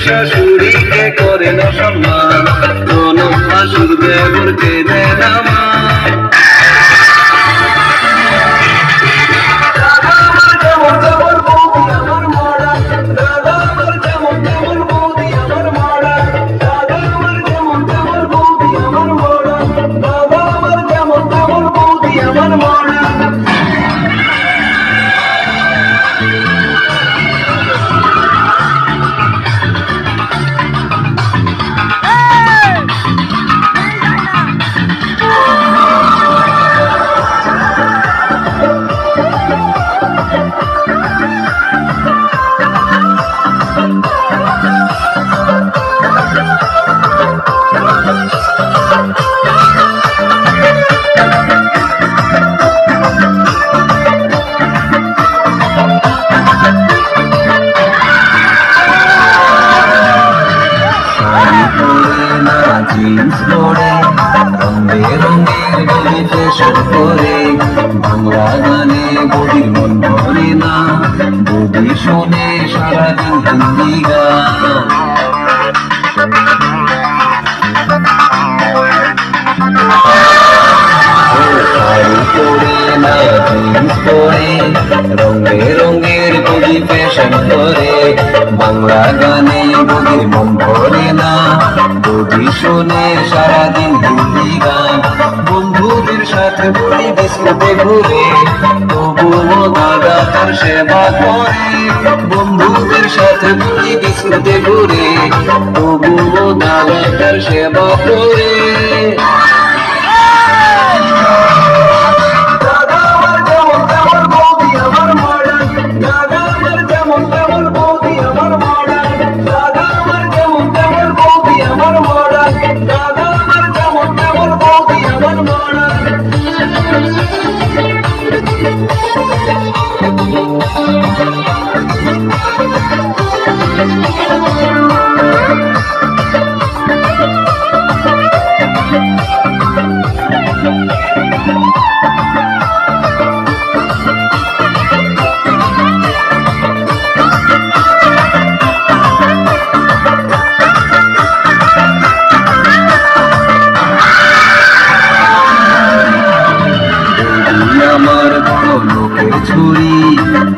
শাশুড়িকে করে না সম্মান, ননদ শাশুর দেবরকে দেয় না মান। বাংলা গানে বডির মন ভরে না, বডি শোনে সারাদিন হিন্দি গান। রঙে রঙের বডি ফ্যাশন করে, বাংলা গানে বডির মন ভরে না, বডি শোনে সারাদিন হিন্দি গান। বন্ধুদের সাথে বলি বিস্কুটে ঘুরে, তবুও দাদা তার সেবা করে। বন্ধুদের সাথে বলি বিস্কুটে ঘুরে, তবুও দাদা তার সেবা করে।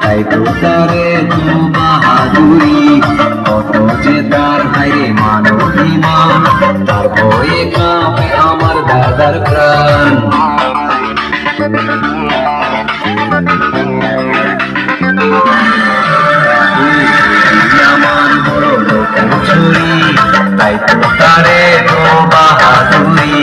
তাই তো তারে তু বাহাদুরি, কত যে তার হাইরে মানবিমান, তার ভয়ে কাঁপে আমার দাদার প্রাণ। আমার বড় লোকের ছুরি, তাই তো তারে তো বাহাদুরি,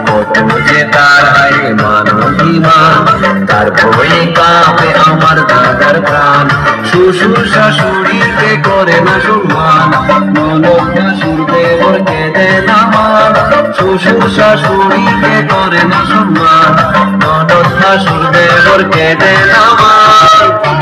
কত যে তার হাইরে মানবিমান, তার ভয়ে কাঁপে আমার দাদার প্রাণ। শ্বশুর শাশুড়িকে করে না সম্মান, ননদ শাশুর দেবরকে দেয় না মান। শ্বশুর শাশুড়িকে করে না সম্মান, ননদ শাশুর দেবরকে দেয় না মান।